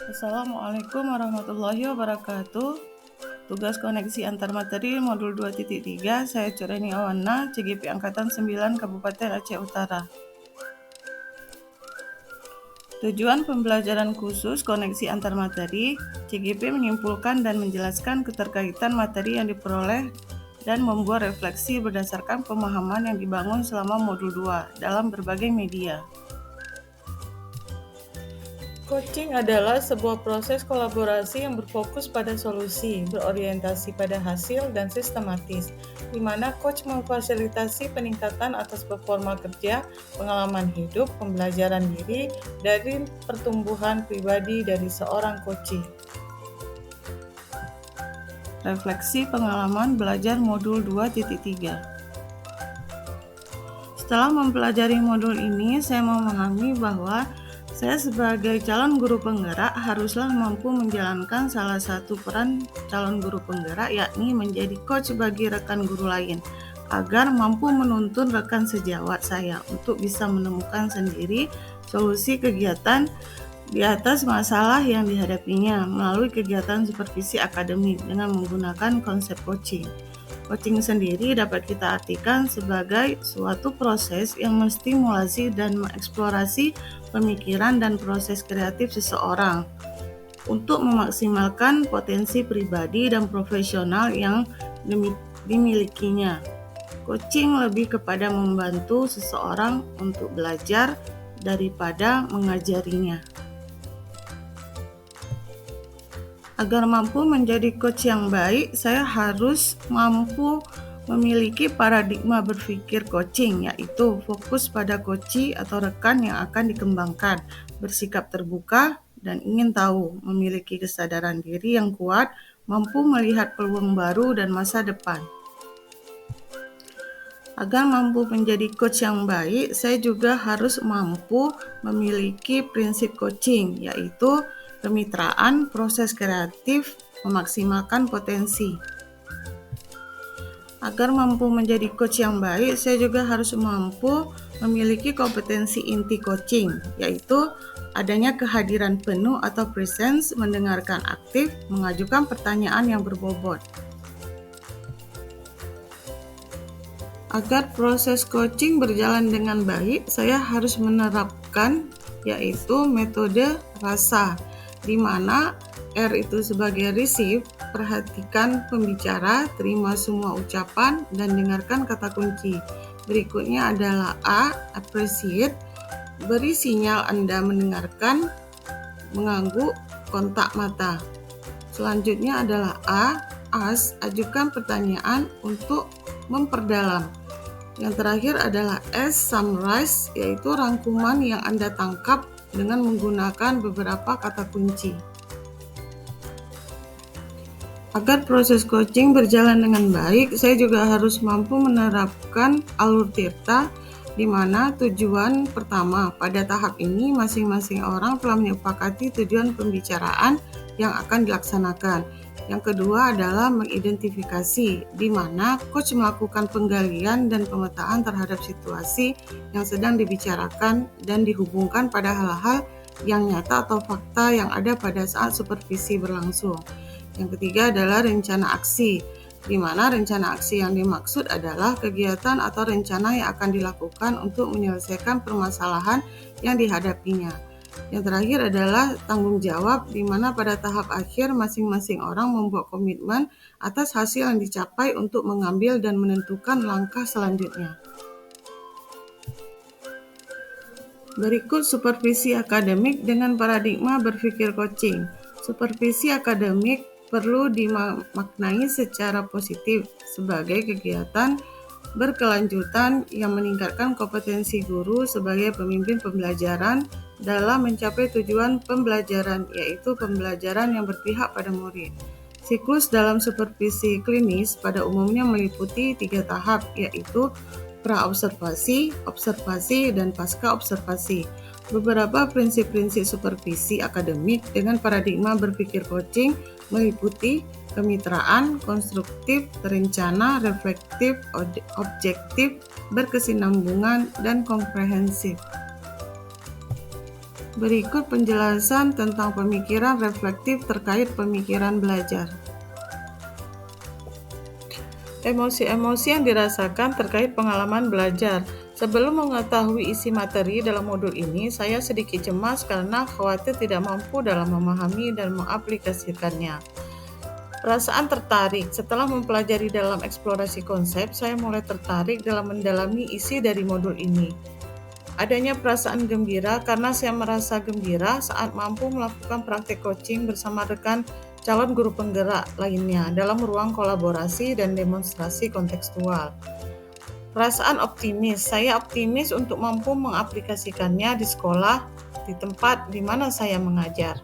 Assalamualaikum warahmatullahi wabarakatuh. Tugas koneksi antar materi modul 2.3, saya Cureni Awana, CGP Angkatan 9 Kabupaten Aceh Utara. Tujuan pembelajaran khusus koneksi antar materi, CGP menyimpulkan dan menjelaskan keterkaitan materi yang diperoleh dan membuat refleksi berdasarkan pemahaman yang dibangun selama modul 2 dalam berbagai media. Coaching adalah sebuah proses kolaborasi yang berfokus pada solusi, berorientasi pada hasil, dan sistematis, di mana coach memfasilitasi peningkatan atas performa kerja, pengalaman hidup, pembelajaran diri, dari pertumbuhan pribadi dari seorang coachee. Refleksi pengalaman belajar modul 2.3. Setelah mempelajari modul ini, saya memahami bahwa saya sebagai calon guru penggerak haruslah mampu menjalankan salah satu peran calon guru penggerak, yakni menjadi coach bagi rekan guru lain, agar mampu menuntun rekan sejawat saya untuk bisa menemukan sendiri solusi kegiatan di atas masalah yang dihadapinya melalui kegiatan supervisi akademik dengan menggunakan konsep coaching. Coaching sendiri dapat kita artikan sebagai suatu proses yang menstimulasi dan mengeksplorasi pemikiran dan proses kreatif seseorang untuk memaksimalkan potensi pribadi dan profesional yang dimilikinya. Coaching lebih kepada membantu seseorang untuk belajar daripada mengajarinya. Agar mampu menjadi coach yang baik, saya harus mampu memiliki paradigma berpikir coaching, yaitu fokus pada coachee atau rekan yang akan dikembangkan, bersikap terbuka dan ingin tahu, memiliki kesadaran diri yang kuat, mampu melihat peluang baru dan masa depan. Agar mampu menjadi coach yang baik, saya juga harus mampu memiliki prinsip coaching, yaitu kemitraan, proses kreatif, memaksimalkan potensi. Agar mampu menjadi coach yang baik, saya juga harus mampu memiliki kompetensi inti coaching, yaitu adanya kehadiran penuh atau presence, mendengarkan aktif, mengajukan pertanyaan yang berbobot. Agar proses coaching berjalan dengan baik, saya harus menerapkan yaitu metode rasa, di mana R itu sebagai receive, perhatikan pembicara, terima semua ucapan, dan dengarkan kata kunci. Berikutnya adalah A, appreciate, beri sinyal Anda mendengarkan, mengangguk, kontak mata. Selanjutnya adalah A, ask, ajukan pertanyaan untuk memperdalam. Yang terakhir adalah S, summarize, yaitu rangkuman yang Anda tangkap dengan menggunakan beberapa kata kunci. Agar proses coaching berjalan dengan baik, saya juga harus mampu menerapkan alur tirta, di mana tujuan pertama, pada tahap ini masing-masing orang telah menyepakati tujuan pembicaraan yang akan dilaksanakan. Yang kedua adalah mengidentifikasi, di mana coach melakukan penggalian dan pemetaan terhadap situasi yang sedang dibicarakan dan dihubungkan pada hal-hal yang nyata atau fakta yang ada pada saat supervisi berlangsung. Yang ketiga adalah rencana aksi, di mana rencana aksi yang dimaksud adalah kegiatan atau rencana yang akan dilakukan untuk menyelesaikan permasalahan yang dihadapinya. Yang terakhir adalah tanggung jawab, di mana pada tahap akhir masing-masing orang membuat komitmen atas hasil yang dicapai untuk mengambil dan menentukan langkah selanjutnya. Berikut supervisi akademik dengan paradigma berpikir coaching. Supervisi akademik perlu dimaknai secara positif sebagai kegiatan berkelanjutan yang meningkatkan kompetensi guru sebagai pemimpin pembelajaran dalam mencapai tujuan pembelajaran, yaitu pembelajaran yang berpihak pada murid. Siklus dalam supervisi klinis pada umumnya meliputi 3 tahap, yaitu pra-observasi, observasi, dan pasca-observasi. Beberapa prinsip-prinsip supervisi akademik dengan paradigma berpikir coaching meliputi kemitraan, konstruktif, terencana, reflektif, objektif, berkesinambungan, dan komprehensif. Berikut penjelasan tentang pemikiran reflektif terkait pemikiran belajar. Emosi-emosi yang dirasakan terkait pengalaman belajar. Sebelum mengetahui isi materi dalam modul ini, saya sedikit cemas karena khawatir tidak mampu dalam memahami dan mengaplikasikannya. Perasaan tertarik. Setelah mempelajari dalam eksplorasi konsep, saya mulai tertarik dalam mendalami isi dari modul ini. Adanya perasaan gembira karena saya merasa gembira saat mampu melakukan praktek coaching bersama rekan calon guru penggerak lainnya dalam ruang kolaborasi dan demonstrasi kontekstual. Perasaan optimis. Saya optimis untuk mampu mengaplikasikannya di sekolah, di tempat di mana saya mengajar.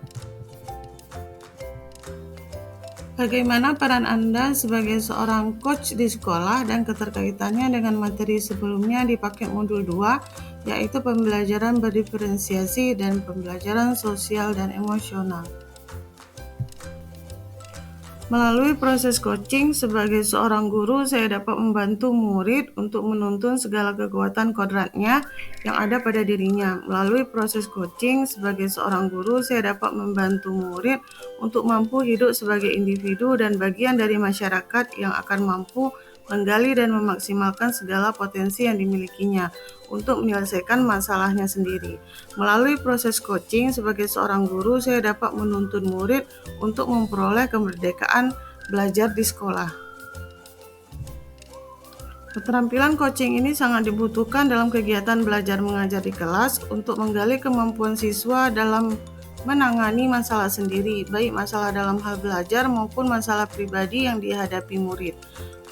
Bagaimana peran Anda sebagai seorang coach di sekolah dan keterkaitannya dengan materi sebelumnya di paket modul 2, yaitu pembelajaran berdiferensiasi dan pembelajaran sosial dan emosional. Melalui proses coaching, sebagai seorang guru, saya dapat membantu murid untuk menuntun segala kekuatan kodratnya yang ada pada dirinya. Melalui proses coaching, sebagai seorang guru, saya dapat membantu murid untuk mampu hidup sebagai individu dan bagian dari masyarakat yang akan mampu menggali dan memaksimalkan segala potensi yang dimilikinya untuk menyelesaikan masalahnya sendiri. Melalui proses coaching, sebagai seorang guru, saya dapat menuntun murid untuk memperoleh kemerdekaan belajar di sekolah. Keterampilan coaching ini sangat dibutuhkan dalam kegiatan belajar mengajar di kelas untuk menggali kemampuan siswa dalam menangani masalah sendiri, baik masalah dalam hal belajar maupun masalah pribadi yang dihadapi murid.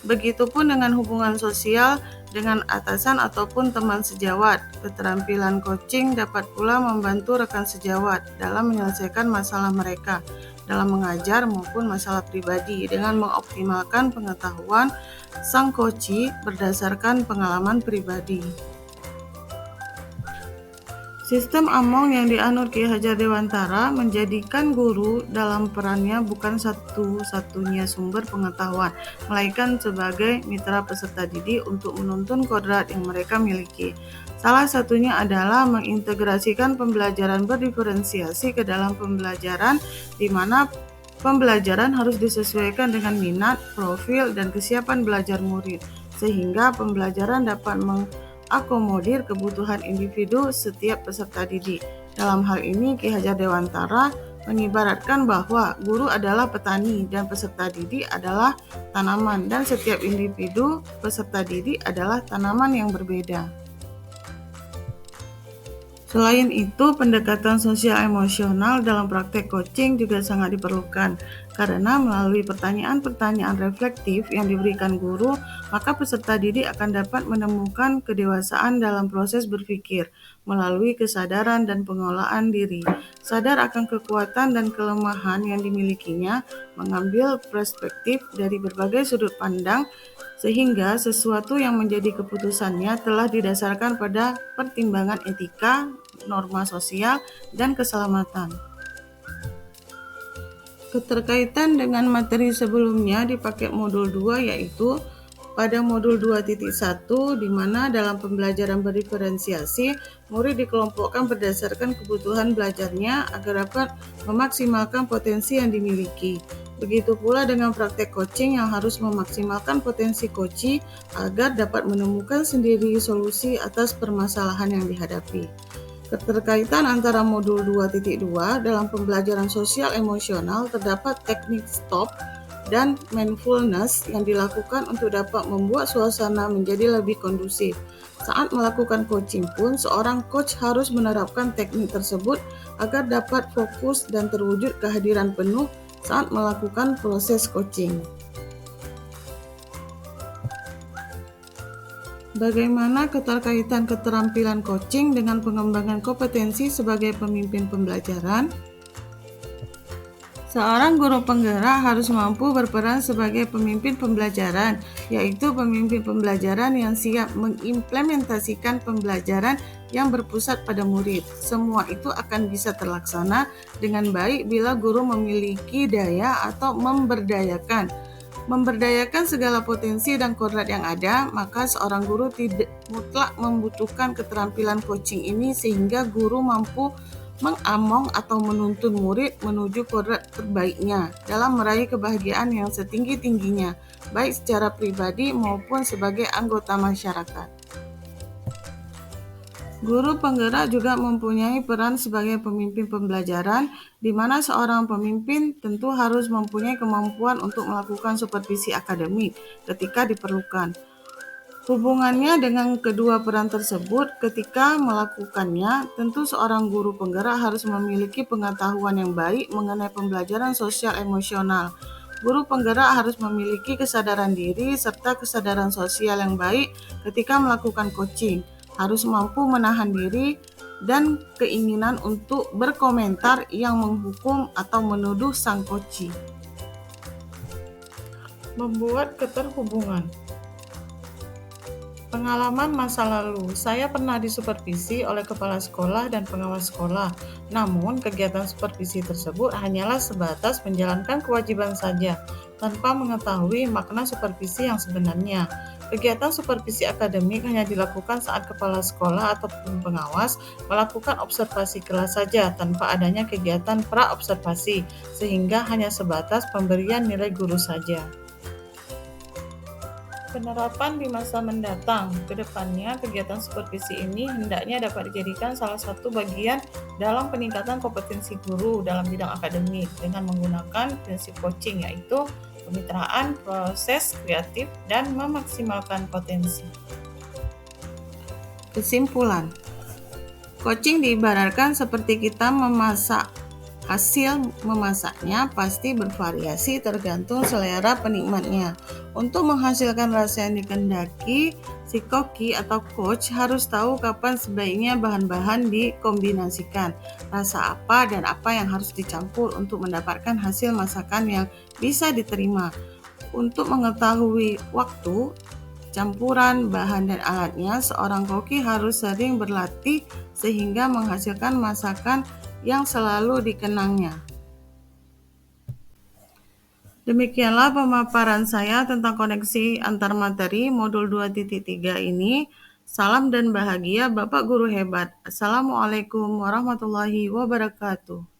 Begitupun dengan hubungan sosial dengan atasan ataupun teman sejawat. Keterampilan coaching dapat pula membantu rekan sejawat dalam menyelesaikan masalah mereka dalam mengajar maupun masalah pribadi dengan mengoptimalkan pengetahuan sang coachee berdasarkan pengalaman pribadi. Sistem Among yang dianut Ki Hajar Dewantara menjadikan guru dalam perannya bukan satu-satunya sumber pengetahuan, melainkan sebagai mitra peserta didik untuk menuntun kodrat yang mereka miliki. Salah satunya adalah mengintegrasikan pembelajaran berdiferensiasi ke dalam pembelajaran, di mana pembelajaran harus disesuaikan dengan minat, profil, dan kesiapan belajar murid, sehingga pembelajaran dapat mengakomodir kebutuhan individu setiap peserta didik. Dalam hal ini, Ki Hajar Dewantara mengibaratkan bahwa guru adalah petani dan peserta didik adalah tanaman, dan setiap individu peserta didik adalah tanaman yang berbeda. Selain itu, pendekatan sosial emosional dalam praktek coaching juga sangat diperlukan, karena melalui pertanyaan-pertanyaan reflektif yang diberikan guru, maka peserta didik akan dapat menemukan kedewasaan dalam proses berpikir, melalui kesadaran dan pengelolaan diri, sadar akan kekuatan dan kelemahan yang dimilikinya, mengambil perspektif dari berbagai sudut pandang, sehingga sesuatu yang menjadi keputusannya telah didasarkan pada pertimbangan etika, norma sosial, dan keselamatan. Keterkaitan dengan materi sebelumnya di paket modul 2 yaitu pada modul 2.1, di mana dalam pembelajaran berdiferensiasi, murid dikelompokkan berdasarkan kebutuhan belajarnya agar dapat memaksimalkan potensi yang dimiliki. Begitu pula dengan praktek coaching yang harus memaksimalkan potensi coachee agar dapat menemukan sendiri solusi atas permasalahan yang dihadapi. Keterkaitan antara modul 2.2 dalam pembelajaran sosial emosional terdapat teknik stop dan mindfulness yang dilakukan untuk dapat membuat suasana menjadi lebih kondusif. Saat melakukan coaching pun, seorang coach harus menerapkan teknik tersebut agar dapat fokus dan terwujud kehadiran penuh saat melakukan proses coaching. Bagaimana keterkaitan keterampilan coaching dengan pengembangan kompetensi sebagai pemimpin pembelajaran? Seorang guru penggerak harus mampu berperan sebagai pemimpin pembelajaran, yaitu pemimpin pembelajaran yang siap mengimplementasikan pembelajaran yang berpusat pada murid. Semua itu akan bisa terlaksana dengan baik bila guru memiliki daya atau memberdayakan segala potensi dan kodrat yang ada, maka seorang guru tidak mutlak membutuhkan keterampilan coaching ini sehingga guru mampu mengamong atau menuntun murid menuju kodrat terbaiknya dalam meraih kebahagiaan yang setinggi-tingginya, baik secara pribadi maupun sebagai anggota masyarakat. Guru penggerak juga mempunyai peran sebagai pemimpin pembelajaran, di mana seorang pemimpin tentu harus mempunyai kemampuan untuk melakukan supervisi akademik ketika diperlukan. Hubungannya dengan kedua peran tersebut, ketika melakukannya, tentu seorang guru penggerak harus memiliki pengetahuan yang baik mengenai pembelajaran sosial emosional. Guru penggerak harus memiliki kesadaran diri serta kesadaran sosial yang baik ketika melakukan coaching, harus mampu menahan diri dan keinginan untuk berkomentar yang menghukum atau menuduh sang coachee. Membuat keterhubungan. Pengalaman masa lalu, saya pernah disupervisi oleh kepala sekolah dan pengawas sekolah. Namun, kegiatan supervisi tersebut hanyalah sebatas menjalankan kewajiban saja, tanpa mengetahui makna supervisi yang sebenarnya. Kegiatan supervisi akademik hanya dilakukan saat kepala sekolah ataupun pengawas melakukan observasi kelas saja, tanpa adanya kegiatan pra-observasi, sehingga hanya sebatas pemberian nilai guru saja. Penerapan di masa mendatang, ke depannya kegiatan supervisi ini hendaknya dapat dijadikan salah satu bagian dalam peningkatan kompetensi guru dalam bidang akademik dengan menggunakan prinsip coaching, yaitu kemitraan, proses kreatif, dan memaksimalkan potensi. Kesimpulan, coaching diibaratkan seperti kita memasak. Hasil memasaknya pasti bervariasi tergantung selera penikmatnya. Untuk menghasilkan rasa yang dikehendaki, si koki atau coach harus tahu kapan sebaiknya bahan-bahan dikombinasikan, rasa apa dan apa yang harus dicampur untuk mendapatkan hasil masakan yang bisa diterima. Untuk mengetahui waktu, campuran, bahan dan alatnya, seorang koki harus sering berlatih sehingga menghasilkan masakan yang selalu dikenangnya. Demikianlah pemaparan saya tentang koneksi antar materi modul 2.3 ini. Salam dan bahagia Bapak Guru hebat. Assalamualaikum warahmatullahi wabarakatuh.